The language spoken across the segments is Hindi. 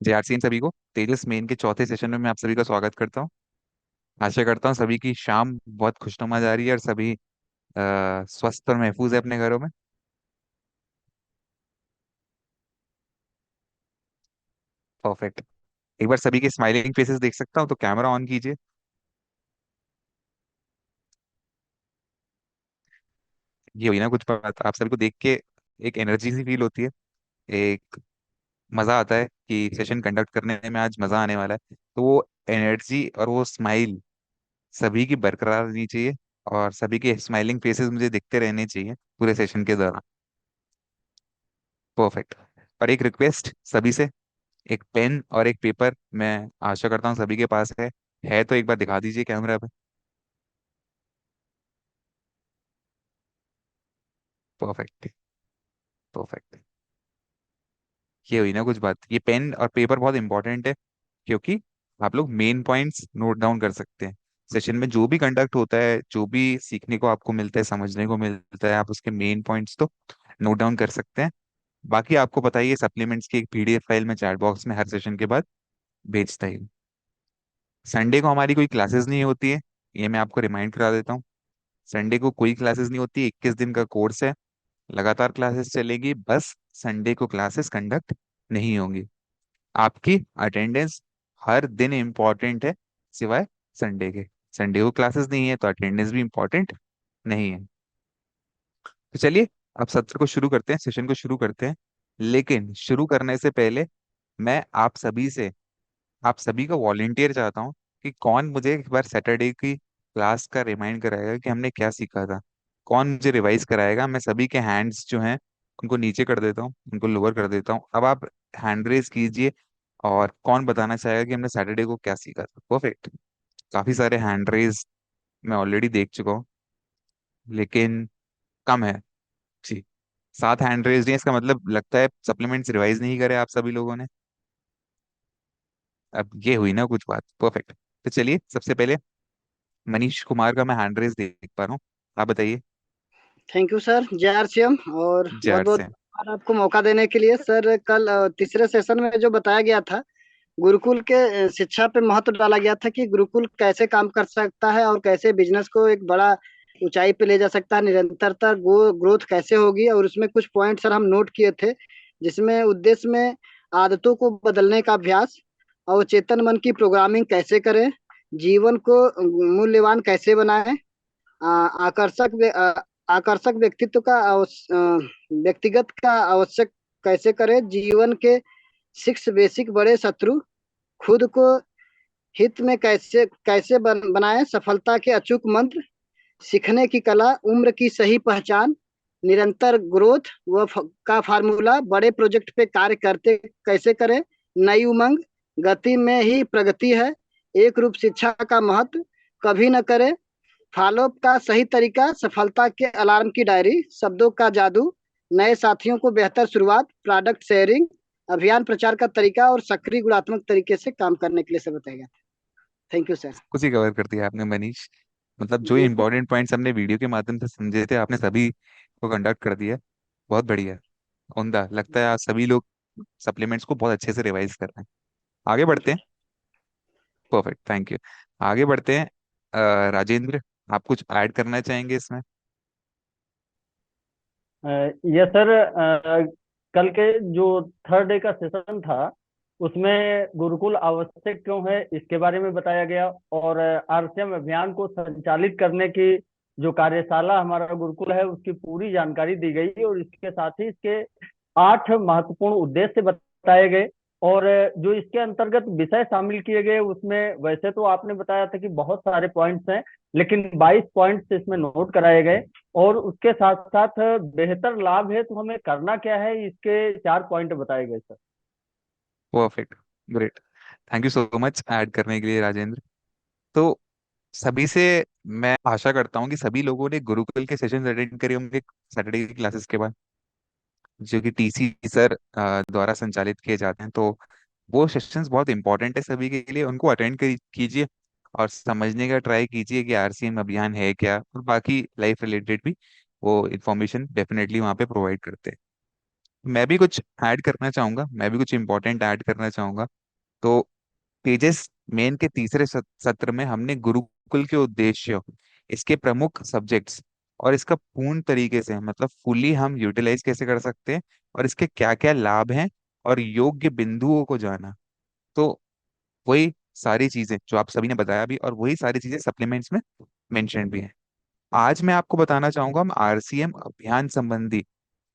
जेआरसीएन सभी को तेजस मेन के चौथे सेशन में मैं आप सभी का स्वागत करता हूँ। आशा करता हूँ सभी की शाम बहुत खुशनुमा जा रही है और सभी स्वस्थ और महफूज है अपने घरों में। परफेक्ट। एक बार सभी के स्माइलिंग फेसेस देख सकता हूँ तो कैमरा ऑन कीजिए। ये हुई ना कुछ बात, आप सभी को देख के एक एनर्जी सी फील होती है। एक मजा आता है कि सेशन कंडक्ट करने में आज मजा आने वाला है, तो वो एनर्जी और वो स्माइल सभी की बरकरार रहनी चाहिए। और सभी के स्माइलिंग फेसेस मुझे दिखते रहने चाहिए पूरे सेशन के दौरान। परफेक्ट। और एक रिक्वेस्ट सभी से, एक पेन और एक पेपर मैं आशा करता हूँ सभी के पास है तो एक बार दिखा दीजिए कैमरा पे। परफेक्ट। परफेक्ट। ये हुई ना कुछ बात, ये पेन और पेपर बहुत इंपॉर्टेंट है, क्योंकि आप लोग मेन पॉइंट्स नोट डाउन कर सकते हैं। सेशन में जो भी कंडक्ट होता है, जो भी सीखने को आपको मिलता है, समझने को मिलता है, आप उसके मेन पॉइंट्स तो नोट डाउन कर सकते हैं। बाकी आपको पता ही है, सप्लीमेंट्स की एक पीडीएफ फाइल में चैट बॉक्स में हर सेशन के बाद भेजता ही हूँ। संडे को हमारी कोई क्लासेस नहीं होती है, ये मैं आपको रिमाइंड करा देता हूँ। संडे को कोई क्लासेस नहीं होती, 21 दिन का कोर्स है। लगातार क्लासेस चलेगी, बस संडे को क्लासेस कंडक्ट नहीं होंगी। आपकी अटेंडेंस हर दिन इम्पॉर्टेंट है, सिवाय संडे के। संडे को क्लासेस नहीं है तो अटेंडेंस भी इम्पॉर्टेंट नहीं है। तो चलिए, अब सत्र को शुरू करते हैं, सेशन को शुरू करते हैं। लेकिन शुरू करने से पहले मैं आप सभी का वॉलेंटियर चाहता हूँ कि कौन मुझे एक बार सैटरडे की क्लास का रिमाइंड कराएगा कि हमने क्या सीखा था। कौन मुझे रिवाइज कराएगा। मैं सभी के हैंड्स जो हैं उनको नीचे कर देता हूँ, उनको लोअर कर देता हूँ। अब आप हैंड रेज कीजिए, और कौन बताना चाहेगा कि हमने सैटरडे को क्या सीखा था। परफेक्ट। काफी सारे हैंड रेज मैं ऑलरेडी देख चुका हूँ, लेकिन कम है। जी, 7 हैंड रेज हैं, इसका मतलब लगता है सप्लीमेंट्स रिवाइज नहीं करे आप सभी लोगों ने। अब ये हुई ना कुछ बात। परफेक्ट। तो चलिए, सबसे पहले मनीष कुमार का मैं हैंड रेस देख पा रहा हूँ। आप बताइए। थैंक यू सर, जय आरसीएम। और बहुत जार बहुत से। धन्यवाद आपको मौका देने के लिए सर। कल तीसरे सेशन में जो बताया गया था, गुरुकुल के शिक्षा पे महत्व डाला गया था कि गुरुकुल कैसे काम कर सकता है और कैसे बिजनेस को एक बड़ा ऊंचाई पे ले जा सकता है, निरंतरता ग्रोथ कैसे होगी। और उसमें कुछ पॉइंट सर हम नोट किए थे, जिसमें उद्देश्य में आदतों को बदलने का अभ्यास, और चेतन मन की प्रोग्रामिंग कैसे करें, जीवन को मूल्यवान कैसे बनाएं, आकर्षक आकर्षक व्यक्तित्व का व्यक्तिगत का आवश्यक कैसे करें, जीवन के 6 बेसिक बड़े शत्रु, खुद को हित में कैसे कैसे बनाएं, सफलता के अचूक मंत्र, सीखने की कला, उम्र की सही पहचान, निरंतर ग्रोथ का फार्मूला, बड़े प्रोजेक्ट पे कार्य करते कैसे करें, नई उमंग, गति में ही प्रगति है, एक रूप शिक्षा का महत्व, कभी न करें, फॉलोअप का सही तरीका, सफलता के अलार्म की डायरी, शब्दों का जादू, नए साथियों को बेहतर शुरुआत, प्रोडक्ट शेयरिंग, अभियान प्रचार का तरीका और सक्रिय गुणात्मक तरीके से काम करने के लिए सब बताएगा। Thank you sir. कुछ ही कवर कर दिया आपने मनीष। मतलब जो जी सर। इंपॉर्टेंट पॉइंट्स हमने वीडियो के माध्यम से समझे थे, आपने सभी को कंडक्ट कर दिया। बहुत बढ़िया। उमदा लगता है आज सभी लोग सप्लीमेंट्स को बहुत अच्छे से रिवाइज कर रहे हैं। आगे बढ़ते हैं। Perfect, thank you. आगे बढ़ते हैं। राजेंद्र, आप कुछ ऐड करना चाहेंगे इसमें? Yes sir. कल के जो थर्ड डे का सेशन था, उसमें गुरुकुल आवश्यक क्यों है इसके बारे में बताया गया, और आरसीएम अभियान को संचालित करने की जो कार्यशाला हमारा गुरुकुल है उसकी पूरी जानकारी दी गई, और इसके साथ ही इसके 8 महत्वपूर्ण उद्देश्य बताए गए। और जो इसके अंतर्गत विषय शामिल किए गए उसमें वैसे तो आपने बताया था कि बहुत सारे पॉइंट्स हैं, लेकिन 22 पॉइंट्स इसमें नोट कराए गए। और उसके साथ साथ बेहतर लाभ है तो हमें करना क्या है, इसके 4 पॉइंट बताए गए sir. Perfect. Great. Thank you so much add करने के लिए राजेंद्र। तो सभी से मैं आशा करता हूँ कि सभी लोगों ने गुरुकुल के सेशन अटेंड करे होंगे सैटरडे की क्लासेस के बाद, जो कि टीसी सर द्वारा संचालित किए जाते हैं। तो वो सेशंस बहुत इंपॉर्टेंट है सभी के लिए, उनको अटेंड कीजिए और समझने का ट्राई कीजिए कि आरसीएम अभियान है क्या, और बाकी लाइफ रिलेटेड भी वो इन्फॉर्मेशन डेफिनेटली वहाँ पे प्रोवाइड करते हैं। मैं भी कुछ ऐड करना चाहूंगा, मैं भी कुछ इंपॉर्टेंट ऐड करना चाहूंगा। तो तेजस मेन के तीसरे सत्र में हमने गुरुकुल के उद्देश्य, इसके प्रमुख सब्जेक्ट्स और इसका पूर्ण तरीके से मतलब फुली हम यूटिलाइज कैसे कर सकते हैं और इसके क्या क्या लाभ हैं और योग्य बिंदुओं को जाना। तो वही सारी चीजें जो आप सभी ने बताया भी, और वही सारी चीजें सप्लीमेंट्स में मेंशन भी है। आज मैं आपको बताना चाहूंगा हम आरसीएम अभियान संबंधी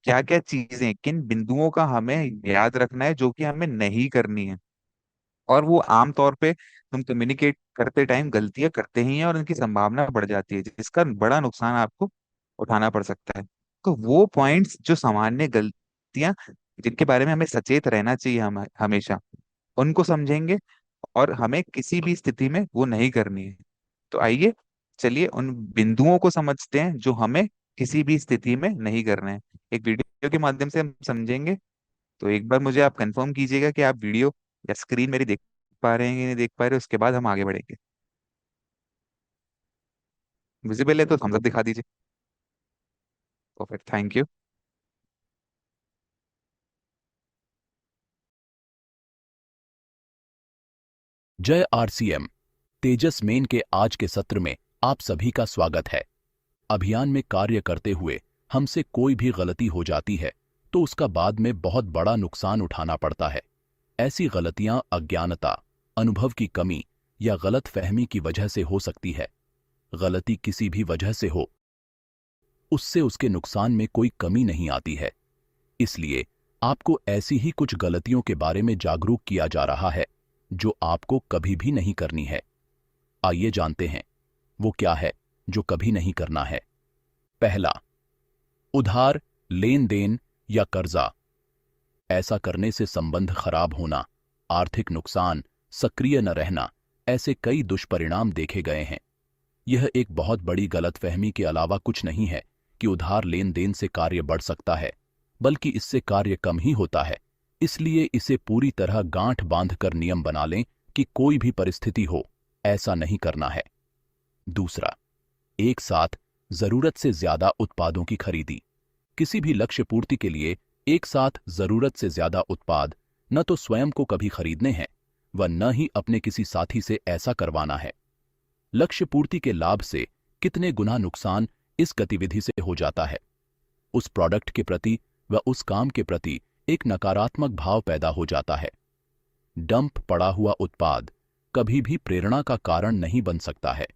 क्या क्या चीजें, किन बिंदुओं का हमें याद रखना है जो कि हमें नहीं करनी है, और वो आम तौर पे तुम कम्युनिकेट करते टाइम गलतियां करते ही हैं और उनकी संभावना बढ़ जाती है जिसका बड़ा नुकसान आपको उठाना पड़ सकता है। तो वो पॉइंट्स जो सामान्य गलतियां जिनके बारे में हमें सचेत रहना चाहिए हम हमेशा, उनको समझेंगे और हमें किसी भी स्थिति में वो नहीं करनी है। तो आइए चलिए उन बिंदुओं को समझते हैं जो हमें किसी भी स्थिति में नहीं करना है। एक वीडियो के माध्यम से हम समझेंगे। तो एक बार मुझे आप कंफर्म कीजिएगा कि आप वीडियो या स्क्रीन मेरी देख पा रहे हैं कि नहीं देख पा रहे, उसके बाद हम आगे बढ़ेंगे। विजिबल है तो थम्स अप दिखा दीजिए। Perfect, thank you. जय आरसीएम। तेजस मेन के आज के सत्र में आप सभी का स्वागत है। अभियान में कार्य करते हुए हमसे कोई भी गलती हो जाती है तो उसका बाद में बहुत बड़ा नुकसान उठाना पड़ता है। ऐसी गलतियां अज्ञानता, अनुभव की कमी या गलत फहमी की वजह से हो सकती है। गलती किसी भी वजह से हो, उससे उसके नुकसान में कोई कमी नहीं आती है। इसलिए आपको ऐसी ही कुछ गलतियों के बारे में जागरूक किया जा रहा है जो आपको कभी भी नहीं करनी है। आइए जानते हैं वो क्या है जो कभी नहीं करना है। पहला, उधार, लेन देन या कर्जा। ऐसा करने से संबंध खराब होना, आर्थिक नुकसान, सक्रिय न रहना, ऐसे कई दुष्परिणाम देखे गए हैं। यह एक बहुत बड़ी गलतफहमी के अलावा कुछ नहीं है कि उधार लेन देन से कार्य बढ़ सकता है, बल्कि इससे कार्य कम ही होता है। इसलिए इसे पूरी तरह गांठ बांधकर नियम बना लें कि कोई भी परिस्थिति हो, ऐसा नहीं करना है। दूसरा, एक साथ जरूरत से ज्यादा उत्पादों की खरीदी। किसी भी लक्ष्य पूर्ति के लिए एक साथ जरूरत से ज्यादा उत्पाद न तो स्वयं को कभी खरीदने हैं व न ही अपने किसी साथी से ऐसा करवाना है। लक्ष्य पूर्ति के लाभ से कितने गुना नुकसान इस गतिविधि से हो जाता है। उस प्रोडक्ट के प्रति व उस काम के प्रति एक नकारात्मक भाव पैदा हो जाता है। डंप पड़ा हुआ उत्पाद कभी भी प्रेरणा का कारण नहीं बन सकता है।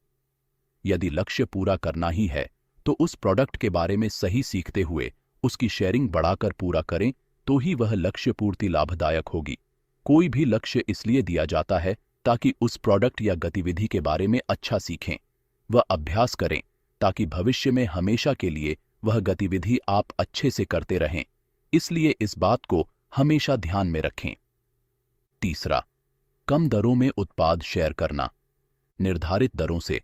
यदि लक्ष्य पूरा करना ही है तो उस प्रोडक्ट के बारे में सही सीखते हुए उसकी शेयरिंग बढ़ाकर पूरा करें तो ही वह लक्ष्य पूर्ति लाभदायक होगी। कोई भी लक्ष्य इसलिए दिया जाता है ताकि उस प्रोडक्ट या गतिविधि के बारे में अच्छा सीखें व अभ्यास करें, ताकि भविष्य में हमेशा के लिए वह गतिविधि आप अच्छे से करते रहें। इसलिए इस बात को हमेशा ध्यान में रखें। तीसरा, कम दरों में उत्पाद शेयर करना। निर्धारित दरों से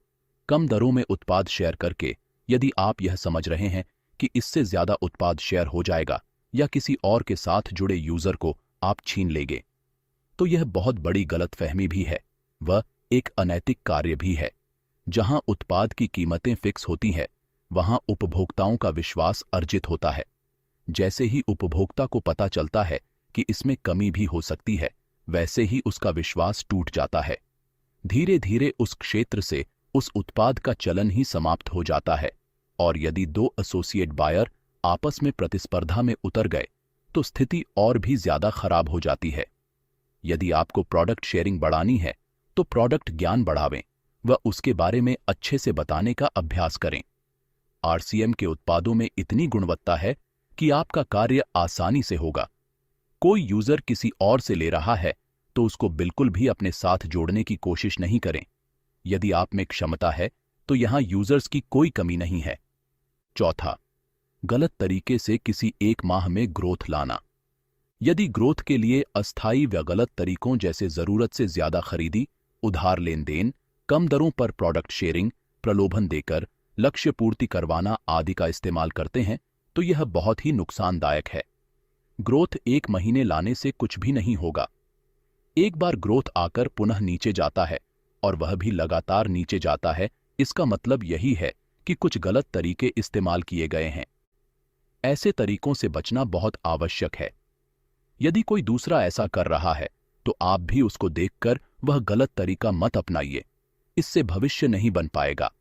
कम दरों में उत्पाद शेयर करके यदि आप यह समझ रहे हैं कि इससे ज्यादा उत्पाद शेयर हो जाएगा या किसी और के साथ जुड़े यूजर को आप छीन लेंगे, तो यह बहुत बड़ी गलतफहमी भी है, वह एक अनैतिक कार्य भी है। जहां उत्पाद की कीमतें फिक्स होती हैं, वहां उपभोक्ताओं का विश्वास अर्जित होता है। जैसे ही उपभोक्ता को पता चलता है कि इसमें कमी भी हो सकती है, वैसे ही उसका विश्वास टूट जाता है। धीरे धीरे उस क्षेत्र से उस उत्पाद का चलन ही समाप्त हो जाता है। और यदि दो एसोसिएट बायर आपस में प्रतिस्पर्धा में उतर गए तो स्थिति और भी ज्यादा खराब हो जाती है। यदि आपको प्रोडक्ट शेयरिंग बढ़ानी है तो प्रोडक्ट ज्ञान बढ़ावें व उसके बारे में अच्छे से बताने का अभ्यास करें। आरसीएम के उत्पादों में इतनी गुणवत्ता है कि आपका कार्य आसानी से होगा। कोई यूजर किसी और से ले रहा है तो उसको बिल्कुल भी अपने साथ जोड़ने की कोशिश नहीं करें। यदि आप में क्षमता है तो यहां यूजर्स की कोई कमी नहीं है। चौथा, गलत तरीके से किसी एक माह में ग्रोथ लाना। यदि ग्रोथ के लिए अस्थायी व गलत तरीकों जैसे जरूरत से ज्यादा खरीदी, उधार लेन देन, कम दरों पर प्रोडक्ट शेयरिंग, प्रलोभन देकर लक्ष्य पूर्ति करवाना आदि का इस्तेमाल करते हैं तो यह बहुत ही नुकसानदायक है। ग्रोथ एक महीने लाने से कुछ भी नहीं होगा। एक बार ग्रोथ आकर पुनः नीचे जाता है और वह भी लगातार नीचे जाता है, इसका मतलब यही है कि कुछ गलत तरीके इस्तेमाल किए गए हैं। ऐसे तरीकों से बचना बहुत आवश्यक है। यदि कोई दूसरा ऐसा कर रहा है तो आप भी उसको देखकर वह गलत तरीका मत अपनाइए, इससे भविष्य नहीं बन पाएगा।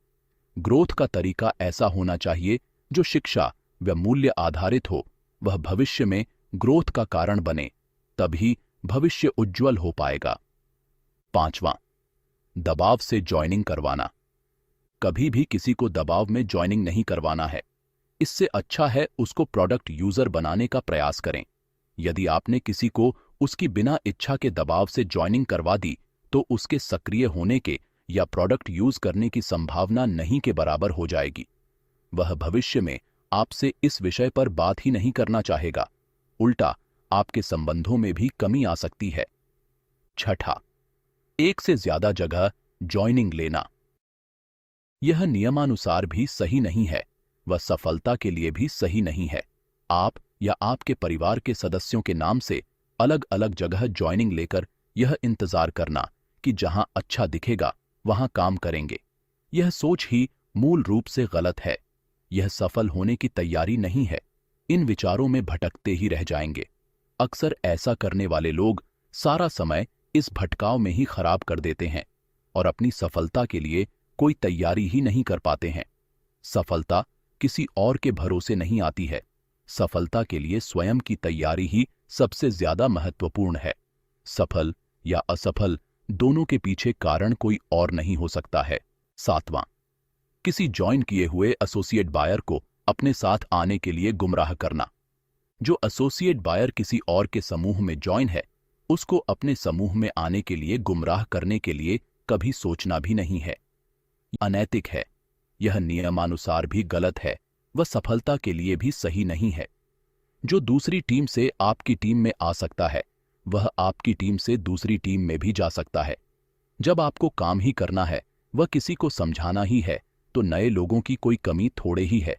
ग्रोथ का तरीका ऐसा होना चाहिए जो शिक्षा व मूल्य आधारित हो, वह भविष्य में ग्रोथ का कारण बने, तभी भविष्य उज्जवल हो पाएगा। 5वां, दबाव से जॉइनिंग करवाना। कभी भी किसी को दबाव में जॉइनिंग नहीं करवाना है। इससे अच्छा है उसको प्रोडक्ट यूजर बनाने का प्रयास करें। यदि आपने किसी को उसकी बिना इच्छा के दबाव से जॉइनिंग करवा दी तो उसके सक्रिय होने के या प्रोडक्ट यूज करने की संभावना नहीं के बराबर हो जाएगी। वह भविष्य में आपसे इस विषय पर बात ही नहीं करना चाहेगा, उल्टा आपके संबंधों में भी कमी आ सकती है। 6, एक से ज्यादा जगह जॉइनिंग लेना। यह नियमानुसार भी सही नहीं है, वह सफलता के लिए भी सही नहीं है। आप या आपके परिवार के सदस्यों के नाम से अलग अलग जगह जॉइनिंग लेकर यह इंतजार करना कि जहां अच्छा दिखेगा वहां काम करेंगे, यह सोच ही मूल रूप से गलत है। यह सफल होने की तैयारी नहीं है। इन विचारों में भटकते ही रह जाएंगे। अक्सर ऐसा करने वाले लोग सारा समय इस भटकाव में ही खराब कर देते हैं और अपनी सफलता के लिए कोई तैयारी ही नहीं कर पाते हैं। सफलता किसी और के भरोसे नहीं आती है। सफलता के लिए स्वयं की तैयारी ही सबसे ज्यादा महत्वपूर्ण है। सफल या असफल दोनों के पीछे कारण कोई और नहीं हो सकता है। 7वां, किसी ज्वाइन किए हुए एसोसिएट बायर को अपने साथ आने के लिए गुमराह करना। जो एसोसिएट बायर किसी और के समूह में ज्वाइन है, उसको अपने समूह में आने के लिए गुमराह करने के लिए कभी सोचना भी नहीं है। अनैतिक है, यह नियमानुसार भी गलत है, वह सफलता के लिए भी सही नहीं है। जो दूसरी टीम से आपकी टीम में आ सकता है, वह आपकी टीम से दूसरी टीम में भी जा सकता है। जब आपको काम ही करना है, वह किसी को समझाना ही है, तो नए लोगों की कोई कमी थोड़े ही है।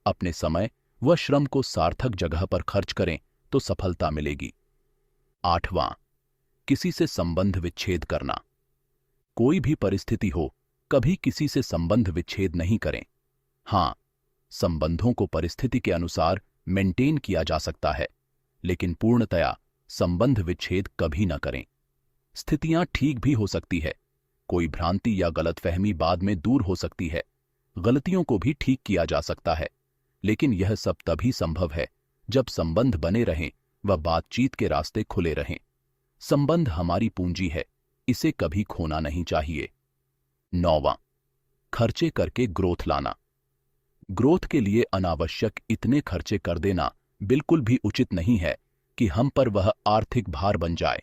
अपने समय व श्रम को सार्थक जगह पर खर्च करें तो सफलता मिलेगी। 8वां, किसी से संबंध विच्छेद करना। कोई भी परिस्थिति हो, कभी किसी से संबंध विच्छेद नहीं करें। हां, संबंधों को परिस्थिति के अनुसार मेंटेन किया जा सकता है, लेकिन पूर्णतया संबंध विच्छेद कभी न करें। स्थितियां ठीक भी हो सकती है, कोई भ्रांति या गलतफहमी बाद में दूर हो सकती है, गलतियों को भी ठीक किया जा सकता है, लेकिन यह सब तभी संभव है जब संबंध बने रहें व बातचीत के रास्ते खुले रहें। संबंध हमारी पूंजी है, इसे कभी खोना नहीं चाहिए। 9वां, खर्चे करके ग्रोथ लाना। ग्रोथ के लिए अनावश्यक इतने खर्चे कर देना बिल्कुल भी उचित नहीं है कि हम पर वह आर्थिक भार बन जाए।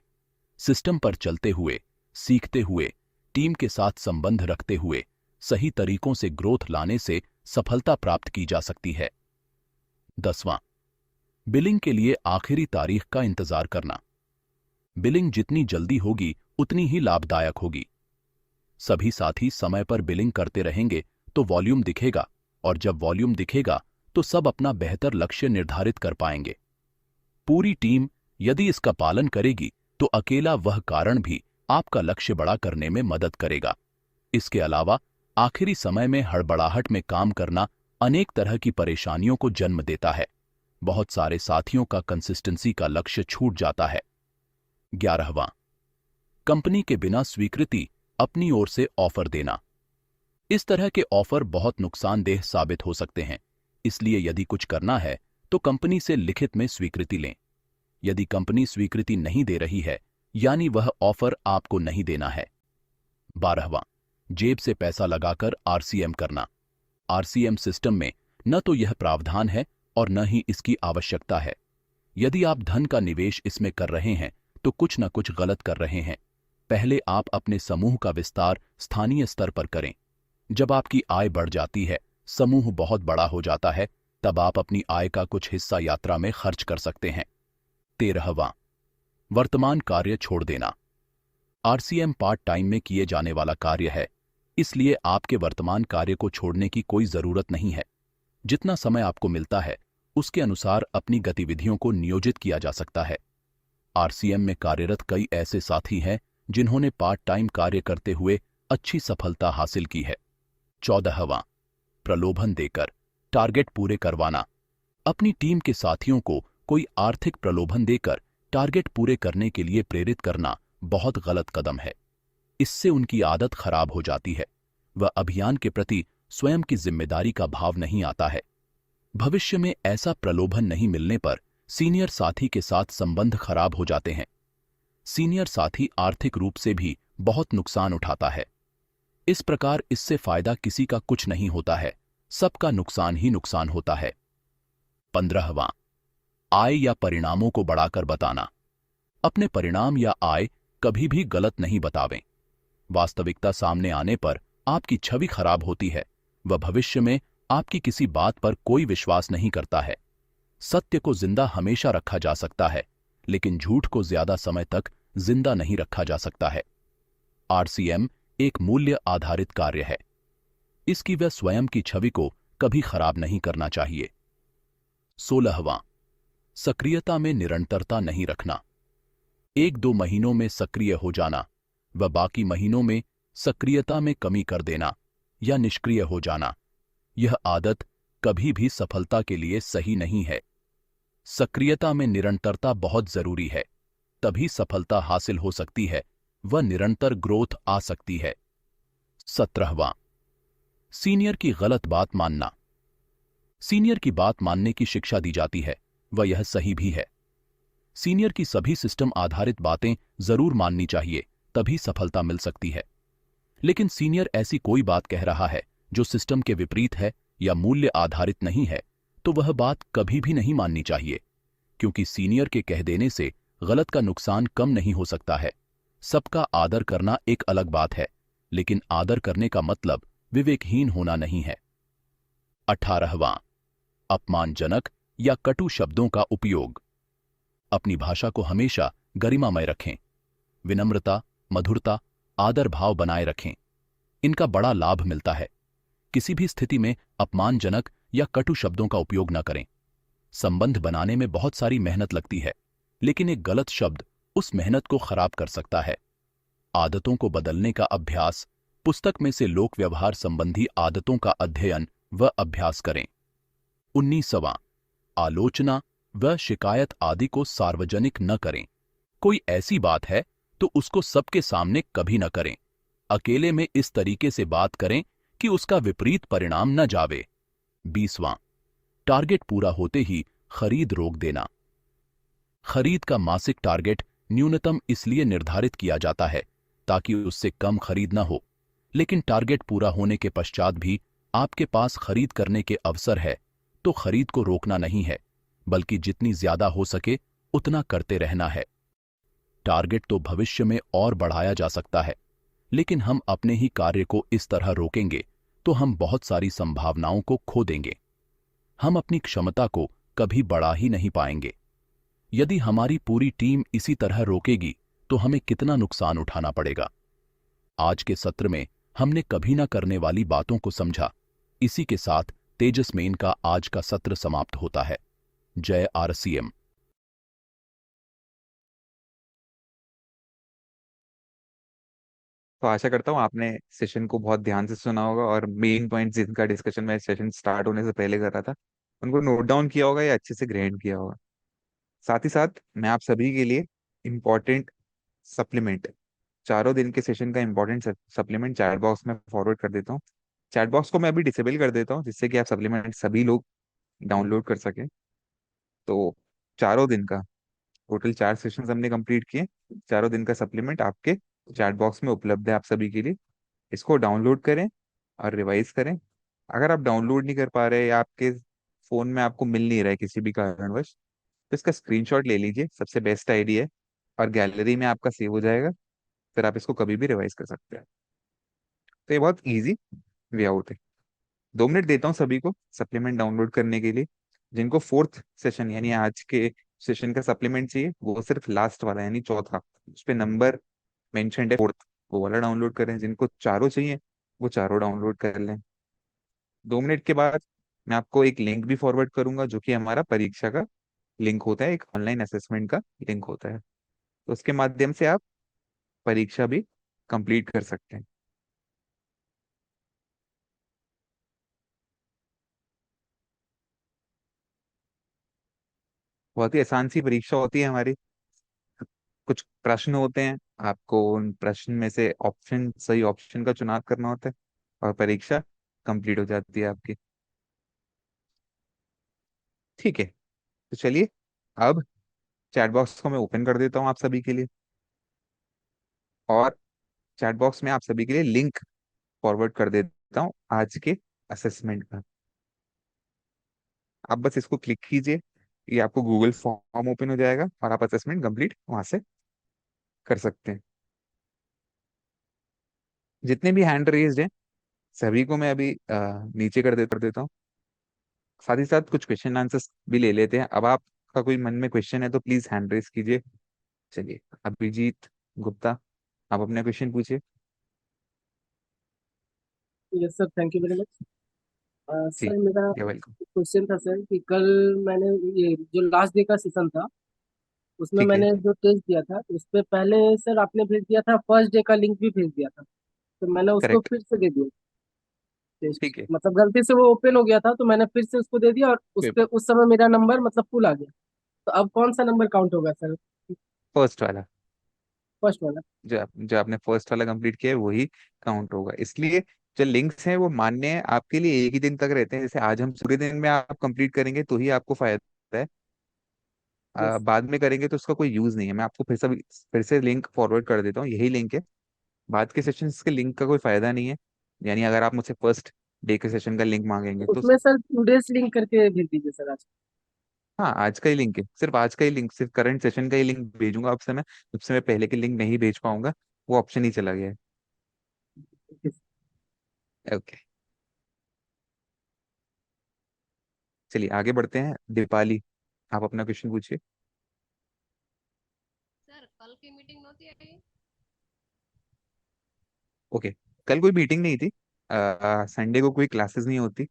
सिस्टम पर चलते हुए, सीखते हुए, टीम के साथ संबंध रखते हुए सही तरीकों से ग्रोथ लाने से सफलता प्राप्त की जा सकती है। 10वां, बिलिंग के लिए आखिरी तारीख का इंतजार करना। बिलिंग जितनी जल्दी होगी उतनी ही लाभदायक होगी। सभी साथी समय पर बिलिंग करते रहेंगे तो वॉल्यूम दिखेगा, और जब वॉल्यूम दिखेगा तो सब अपना बेहतर लक्ष्य निर्धारित कर पाएंगे। पूरी टीम यदि इसका पालन करेगी तो अकेला वह कारण भी आपका लक्ष्य बड़ा करने में मदद करेगा। इसके अलावा आखिरी समय में हड़बड़ाहट में काम करना अनेक तरह की परेशानियों को जन्म देता है। बहुत सारे साथियों का कंसिस्टेंसी का लक्ष्य छूट जाता है। 11वां, कंपनी के बिना स्वीकृति अपनी ओर से ऑफर देना। इस तरह के ऑफर बहुत नुकसानदेह साबित हो सकते हैं, इसलिए यदि कुछ करना है तो कंपनी से लिखित में स्वीकृति लें। यदि कंपनी स्वीकृति नहीं दे रही है, यानी वह ऑफर आपको नहीं देना है। 12वां, जेब से पैसा लगाकर आरसीएम करना। आरसीएम सिस्टम में न तो यह प्रावधान है और न ही इसकी आवश्यकता है। यदि आप धन का निवेश इसमें कर रहे हैं तो कुछ न कुछ गलत कर रहे हैं। पहले आप अपने समूह का विस्तार स्थानीय स्तर पर करें। जब आपकी आय बढ़ जाती है, समूह बहुत बड़ा हो जाता है, तब आप अपनी आय का कुछ हिस्सा यात्रा में खर्च कर सकते हैं। 13वां, वर्तमान कार्य छोड़ देना। आरसीएम पार्ट टाइम में किए जाने वाला कार्य है, इसलिए आपके वर्तमान कार्य को छोड़ने की कोई जरूरत नहीं है। जितना समय आपको मिलता है उसके अनुसार अपनी गतिविधियों को नियोजित किया जा सकता है। आरसीएम में कार्यरत कई ऐसे साथी हैं जिन्होंने पार्ट टाइम कार्य करते हुए अच्छी सफलता हासिल की है। 14वां, प्रलोभन देकर टारगेट पूरे करवाना। अपनी टीम के साथियों को कोई आर्थिक प्रलोभन देकर टारगेट पूरे करने के लिए प्रेरित करना बहुत गलत कदम है। इससे उनकी आदत खराब हो जाती है। वह अभियान के प्रति स्वयं की जिम्मेदारी का भाव नहीं आता है। भविष्य में ऐसा प्रलोभन नहीं मिलने पर सीनियर साथी के साथ संबंध खराब हो जाते हैं। सीनियर साथी आर्थिक रूप से भी बहुत नुकसान उठाता है। इस प्रकार इससे फायदा किसी का कुछ नहीं होता है, सबका नुकसान ही नुकसान होता है। 15वां, आय या परिणामों को बढ़ाकर बताना। अपने परिणाम या आय कभी भी गलत नहीं बतावें। वास्तविकता सामने आने पर आपकी छवि खराब होती है। वह भविष्य में आपकी किसी बात पर कोई विश्वास नहीं करता है। सत्य को जिंदा हमेशा रखा जा सकता है, लेकिन झूठ को ज्यादा समय तक जिंदा नहीं रखा जा सकता है। आरसीएम एक मूल्य आधारित कार्य है। इसकी वह स्वयं की छवि को कभी खराब नहीं करना चाहिए। 16वां, सक्रियता में निरंतरता नहीं रखना। 1-2 महीनों में सक्रिय हो जाना व बाकी महीनों में सक्रियता में कमी कर देना या निष्क्रिय हो जाना, यह आदत कभी भी सफलता के लिए सही नहीं है। सक्रियता में निरंतरता बहुत जरूरी है, तभी सफलता हासिल हो सकती है व निरंतर ग्रोथ आ सकती है। 17वां, सीनियर की गलत बात मानना। सीनियर की बात मानने की शिक्षा दी जाती है, वह यह सही भी है। सीनियर की सभी सिस्टम आधारित बातें जरूर माननी चाहिए, तभी सफलता मिल सकती है। लेकिन सीनियर ऐसी कोई बात कह रहा है जो सिस्टम के विपरीत है या मूल्य आधारित नहीं है, तो वह बात कभी भी नहीं माननी चाहिए, क्योंकि सीनियर के कह देने से गलत का नुकसान कम नहीं हो सकता है। सबका आदर करना एक अलग बात है, लेकिन आदर करने का मतलब विवेकहीन होना नहीं है। 18वां, अपमानजनक या कटु शब्दों का उपयोग। अपनी भाषा को हमेशा गरिमामय रखें। विनम्रता, मधुरता, आदर भाव बनाए रखें। इनका बड़ा लाभ मिलता है। किसी भी स्थिति में अपमानजनक या कटु शब्दों का उपयोग न करें। संबंध बनाने में बहुत सारी मेहनत लगती है, लेकिन एक गलत शब्द उस मेहनत को खराब कर सकता है। आदतों को बदलने का अभ्यास। पुस्तक में से लोक व्यवहार संबंधी आदतों का अध्ययन व अभ्यास करें। 19वां, आलोचना व शिकायत आदि को सार्वजनिक न करें। कोई ऐसी बात है तो उसको सबके सामने कभी न करें। अकेले में इस तरीके से बात करें कि उसका विपरीत परिणाम न जावे। 20वां, टारगेट पूरा होते ही खरीद रोक देना। खरीद का मासिक टारगेट न्यूनतम इसलिए निर्धारित किया जाता है ताकि उससे कम खरीद न हो, लेकिन टारगेट पूरा होने के पश्चात भी आपके पास खरीद करने के अवसर है, तो खरीद को रोकना नहीं है, बल्कि जितनी ज्यादा हो सके उतना करते रहना है। टारगेट तो भविष्य में और बढ़ाया जा सकता है, लेकिन हम अपने ही कार्य को इस तरह रोकेंगे तो हम बहुत सारी संभावनाओं को खो देंगे। हम अपनी क्षमता को कभी बढ़ा ही नहीं पाएंगे। यदि हमारी पूरी टीम इसी तरह रोकेगी तो हमें कितना नुकसान उठाना पड़ेगा। आज के सत्र में हमने कभी ना करने वाली बातों को समझा। इसी के साथ तेजस मेन का आज का सत्र समाप्त होता है। जय आरसीएम। तो आशा करता हूँ आपने सेशन को बहुत ध्यान से सुना होगा और मेन पॉइंट्स जिनका डिस्कशन मैं सेशन स्टार्ट होने से पहले कर रहा था उनको नोट डाउन किया होगा या अच्छे से ग्रहण किया होगा। साथ ही साथ मैं आप सभी के लिए इम्पोर्टेंट सप्लीमेंट, चारों दिन के सेशन का इम्पोर्टेंट सप्लीमेंट चैट बॉक्स में फॉरवर्ड कर देता हूँ। चैट बॉक्स को मैं अभी डिसेबल कर देता हूँ जिससे कि आप सप्लीमेंट सभी लोग डाउनलोड कर सकें। तो चारों दिन का टोटल 4 सेशंस हमने कंप्लीट किए। चारों दिन का सप्लीमेंट आपके चैट बॉक्स में उपलब्ध है आप सभी के लिए। इसको डाउनलोड करें और रिवाइज करें। अगर आप डाउनलोड नहीं कर पा रहे या आपके फोन में आपको मिल नहीं रहा है किसी भी कारणवश, तो इसका स्क्रीनशॉट ले लीजिए, सबसे बेस्ट आइडिया है, और गैलरी में आपका सेव हो जाएगा। फिर आप इसको कभी भी रिवाइज कर सकते हैं। तो ये बहुत इजी वे आउट है। 2 मिनट देता हूँ सभी को सप्लीमेंट डाउनलोड करने के लिए। जिनको फोर्थ सेशन यानी आज के सेशन का सप्लीमेंट चाहिए वो सिर्फ लास्ट वाला यानी चौथा, उस पे नंबर मेंशन्ड है फोर्थ, वो वाला डाउनलोड करें। जिनको चारों चाहिए वो चारों डाउनलोड कर लें। 2 मिनट के बाद मैं आपको एक लिंक भी फॉरवर्ड करूंगा जो कि हमारा परीक्षा का लिंक होता है, एक ऑनलाइन असेसमेंट का लिंक होता है। तो उसके माध्यम से आप परीक्षा भी कंप्लीट कर सकते हैं। बहुत ही आसान सी परीक्षा होती है हमारी। कुछ प्रश्न होते हैं, आपको उन प्रश्न में से ऑप्शन, सही ऑप्शन का चुनाव करना होता है, और परीक्षा कंप्लीट हो जाती है आपकी। ठीक है, तो चलिए अब चैट बॉक्स को मैं ओपन कर देता हूँ आप सभी के लिए, और चैट बॉक्स में आप सभी के लिए लिंक फॉरवर्ड कर देता हूँ आज के असेसमेंट का। आप बस इसको क्लिक कीजिए, ये आपको गूगल फॉर्म ओपन हो जाएगा और आप असेसमेंट कंप्लीट वहां से कर सकते हैं। जितने भी हैंड रेज्ड हैं सभी को मैं अभी नीचे कर देता हूँ। साथ ही साथ कुछ क्वेश्चन आंसर्स भी ले लेते हैं। अब आपका कोई मन में क्वेश्चन है तो प्लीज हैंड रेज कीजिए। चलिए, अभिजीत गुप्ता, आप अपना क्वेश्चन पूछिए। Yes sir, thank you very much. जी, सर मेरा या वेलकम। क्वेश्चन था सर कि कल मैंने ये जो लास्ट डे का सेशन था उसमें ठीक है। मैंने जो टेस्ट दिया था उस पे पहले सर आपने भेज दिया था, फर्स्ट डे का लिंक भी भेज दिया था, तो मैंने उसको करेक्ट। फिर से दे दिया टेस्ट। ठीक है। मतलब गलती से वो ओपन हो गया था तो मैंने फिर से उसको दे दिया और उसके उस समय मेरा नंबर मतलब फुल आ गया। तो अब कौन सा नंबर काउंट होगा सर? फर्स्ट वाला, फर्स्ट वाला? जो आपने फर्स्ट वाला कंप्लीट किया है वही काउंट होगा। इसलिए जो लिंक्स हैं वो मान्य है आपके लिए, एक ही दिन तक रहते हैं। जैसे आज हम पूरे दिन में आप कंप्लीट करेंगे तो ही आपको फायदा है, यस। बाद में करेंगे तो उसका कोई यूज नहीं है। मैं आपको फिर से लिंक फॉरवर्ड कर देता हूँ, यही लिंक है। बाद के सेशंस के लिंक का कोई फायदा नहीं है, यानी अगर आप मुझसे फर्स्ट डे के सेशन का लिंक मांगेंगे तो उसमें सर टूडेज लिंक करके भेज दीजिए सर आज। हाँ, आज का ही लिंक है, सिर्फ आज का ही लिंक, सिर्फ करंट सेशन का ही लिंक भेजूंगा आपसे मैं। उससे मैं पहले के लिंक नहीं भेज पाऊंगा, वो ऑप्शन ही चला गया है। ओके, चलिए आगे बढ़ते हैं। दीपाली, आप अपना क्वेश्चन पूछिए। सर कल की मीटिंग नहोती आई? ओके, कल कोई मीटिंग नहीं थी। संडे को कोई क्लासेस नहीं होती,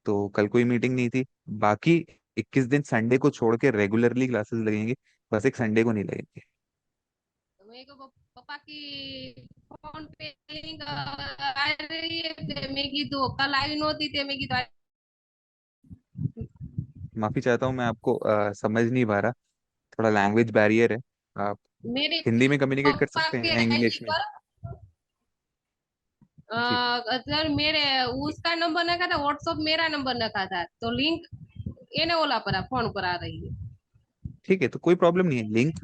तो कल कोई मीटिंग नहीं थी। बाकी 21 दिन संडे को छोड़ के रेगुलरली क्लासेस लगेंगे, बस एक संडे को नहीं लगेंगे। तो मेरे को पापा की फोन पे लिंक आ रही है मैं की तो कल आई नहोती ते मैं की तो माफी चाहता हूँ, मैं आपको समझ नहीं पा रहा, थोड़ा लैंग्वेज बैरियर है। आप मेरे हिंदी में कम्युनिकेट कर पापा सकते के हैं या आईडी इंग्लिश में? पर जी, सर मेरे उसका नंबर रखा था, व्हाट्सएप मेरा नंबर रखा था, तो लिंक एने ओला पर फोन पर आ रही है। ठीक है, तो कोई प्रॉब्लम नहीं है। लिंक